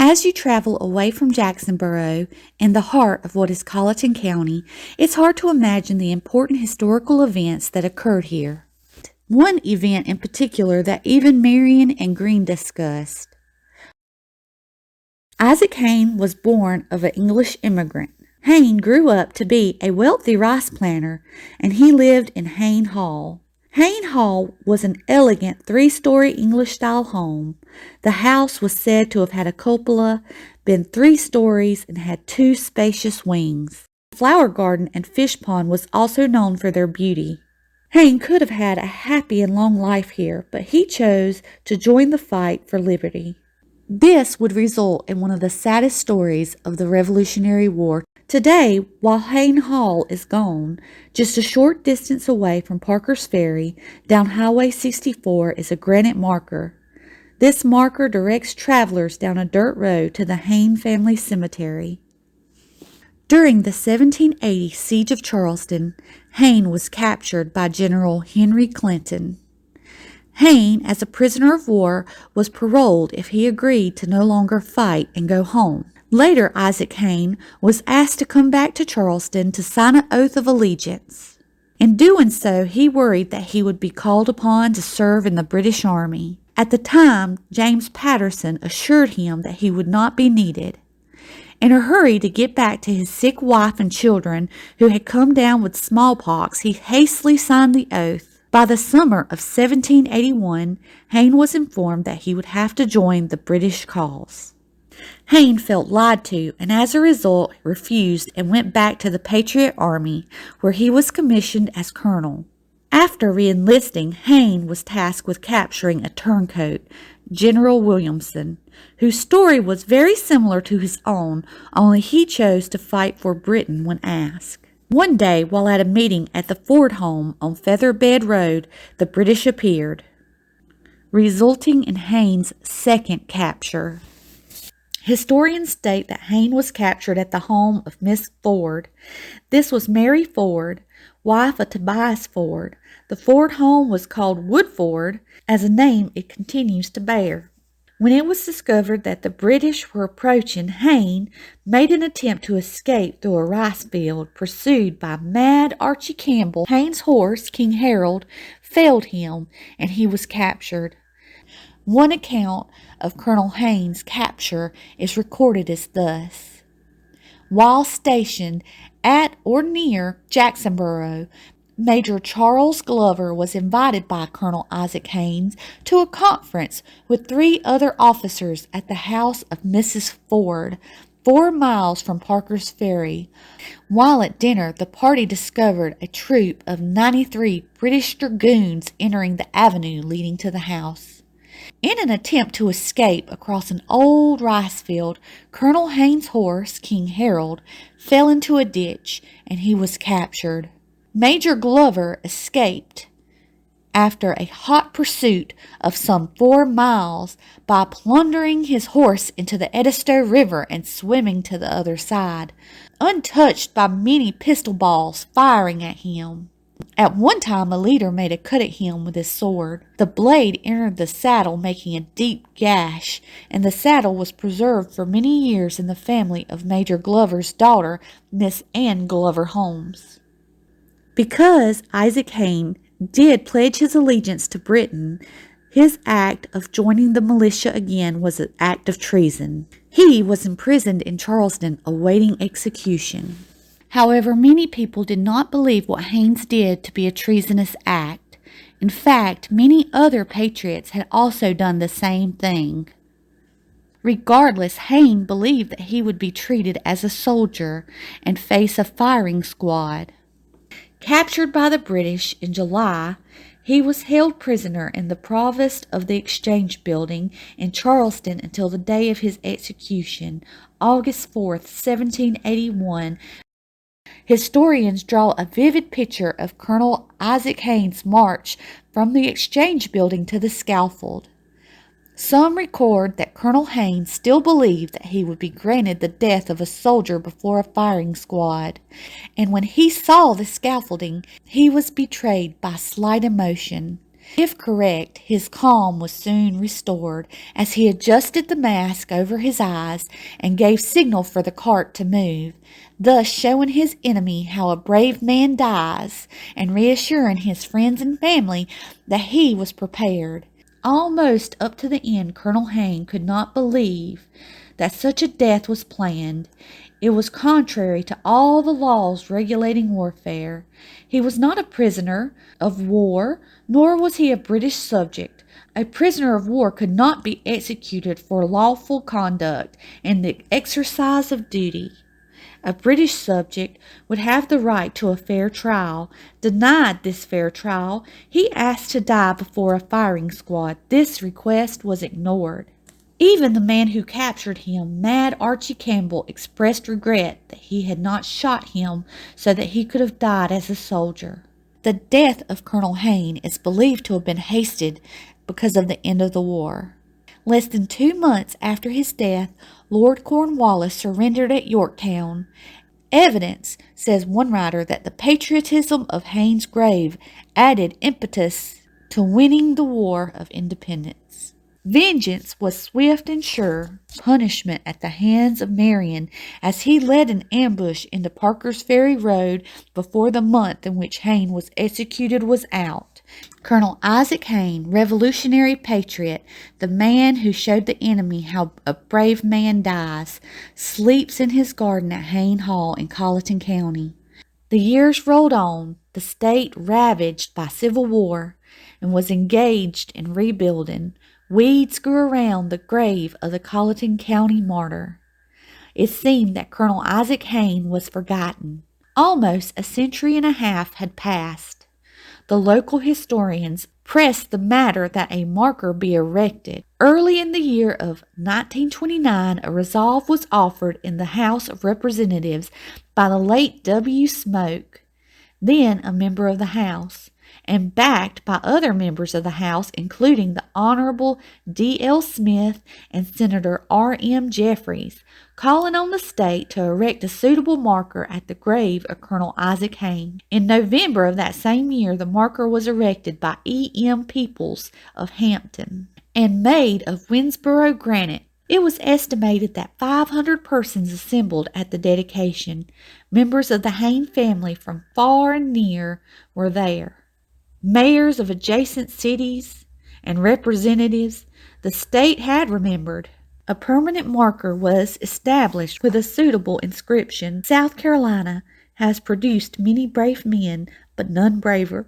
As you travel away from Jacksonboro, in the heart of what is Colleton County, it's hard to imagine the important historical events that occurred here. One event in particular that even Marion and Green discussed. Isaac Hayne was born of an English immigrant. Hayne grew up to be a wealthy rice planter, and he lived in Hayne Hall. Hayne Hall was an elegant three-story English-style home. The house was said to have had a cupola, been 3 stories, and had 2 spacious wings. The flower garden and fish pond was also known for their beauty. Hayne could have had a happy and long life here, but he chose to join the fight for liberty. This would result in one of the saddest stories of the Revolutionary War. Today, while Hayne Hall is gone, just a short distance away from Parker's Ferry, down Highway 64 is a granite marker. This marker directs travelers down a dirt road to the Hayne family cemetery. During the 1780 Siege of Charleston, Hayne was captured by General Henry Clinton. Hayne, as a prisoner of war, was paroled if he agreed to no longer fight and go home. Later, Isaac Hayne was asked to come back to Charleston to sign an oath of allegiance. In doing so, he worried that he would be called upon to serve in the British Army. At the time, James Patterson assured him that he would not be needed. In a hurry to get back to his sick wife and children who had come down with smallpox, he hastily signed the oath. By the summer of 1781, Hayne was informed that he would have to join the British cause. Hayne felt lied to and as a result refused and went back to the Patriot Army, where he was commissioned as colonel. After re-enlisting, Hayne was tasked with capturing a turncoat, General Williamson, whose story was very similar to his own, only he chose to fight for Britain when asked. One day, while at a meeting at the Ford home on Featherbed Road, the British appeared, resulting in Hayne's second capture. Historians state that Hayne was captured at the home of Miss Ford. This was Mary Ford, wife of Tobias Ford. The Ford home was called Woodford, as a name it continues to bear. When it was discovered that the British were approaching, Hayne made an attempt to escape through a rice field, pursued by mad Archie Campbell. Hayne's horse, King Harold, failed him, and he was captured. One account of Colonel Hayne's capture is recorded as thus. While stationed at or near Jacksonboro, Major Charles Glover was invited by Colonel Isaac Haynes to a conference with 3 other officers at the house of Mrs. Ford, 4 miles from Parker's Ferry. While at dinner, the party discovered a troop of 93 British dragoons entering the avenue leading to the house. In an attempt to escape across an old rice field, Colonel Hayne's horse, King Harold, fell into a ditch and he was captured. Major Glover escaped after a hot pursuit of some 4 miles by plunging his horse into the Edisto River and swimming to the other side, untouched by many pistol balls firing at him. At one time, a leader made a cut at him with his sword. The blade entered the saddle, making a deep gash, and the saddle was preserved for many years in the family of Major Glover's daughter, Miss Anne Glover Holmes. Because Isaac Hayne did pledge his allegiance to Britain, his act of joining the militia again was an act of treason. He was imprisoned in Charleston awaiting execution. However, many people did not believe what Haynes did to be a treasonous act. In fact, many other patriots had also done the same thing. Regardless, Hayne believed that he would be treated as a soldier and face a firing squad. Captured by the British in July, he was held prisoner in the Provost of the Exchange Building in Charleston until the day of his execution, August 4th, 1781. Historians draw a vivid picture of Colonel Isaac Hayne's march from the Exchange Building to the scaffold. Some record that Colonel Hayne still believed that he would be granted the death of a soldier before a firing squad, and when he saw the scaffolding, he was betrayed by slight emotion. If correct, his calm was soon restored as he adjusted the mask over his eyes and gave signal for the cart to move, thus showing his enemy how a brave man dies and reassuring his friends and family that he was prepared. Almost up to the end, Colonel Hayne could not believe that such a death was planned. It was contrary to all the laws regulating warfare. He was not a prisoner of war, nor was he a British subject. A prisoner of war could not be executed for lawful conduct in the exercise of duty. A British subject would have the right to a fair trial. Denied this fair trial, he asked to die before a firing squad. This request was ignored. Even the man who captured him, Mad Archie Campbell, expressed regret that he had not shot him so that he could have died as a soldier. The death of Colonel Hayne is believed to have been hasted because of the end of the war. Less than 2 months after his death, Lord Cornwallis surrendered at Yorktown. Evidence, says one writer, that the patriotism of Hayne's grave added impetus to winning the War of Independence. Vengeance was swift and sure. Punishment at the hands of Marion as he led an ambush into Parker's Ferry Road before the month in which Hayne was executed was out. Colonel Isaac Hayne, Revolutionary patriot, the man who showed the enemy how a brave man dies, sleeps in his garden at Hayne Hall in Colleton County. The years rolled on, the state ravaged by civil war, and was engaged in rebuilding. Weeds grew around the grave of the Colleton County martyr. It seemed that Colonel Isaac Hayne was forgotten. Almost a century and a half had passed. The local historians pressed the matter that a marker be erected. Early in the year of 1929, a resolve was offered in the House of Representatives by the late W. Smoke, then a member of the House, and backed by other members of the House, including the Honorable D. L. Smith and Senator R. M. Jeffries, calling on the state to erect a suitable marker at the grave of Colonel Isaac Hayne. In November of that same year, the marker was erected by E. M. Peoples of Hampton and made of Winnsboro granite. It was estimated that 500 persons assembled at the dedication. Members of the Hayne family from far and near were there. Mayors of adjacent cities and representatives, the state had remembered. A permanent marker was established with a suitable inscription. South Carolina has produced many brave men, but none braver.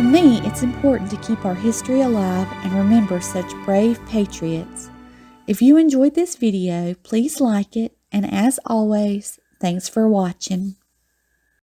To me, it's important to keep our history alive and remember such brave patriots. If you enjoyed this video, please like it, and as always, thanks for watching.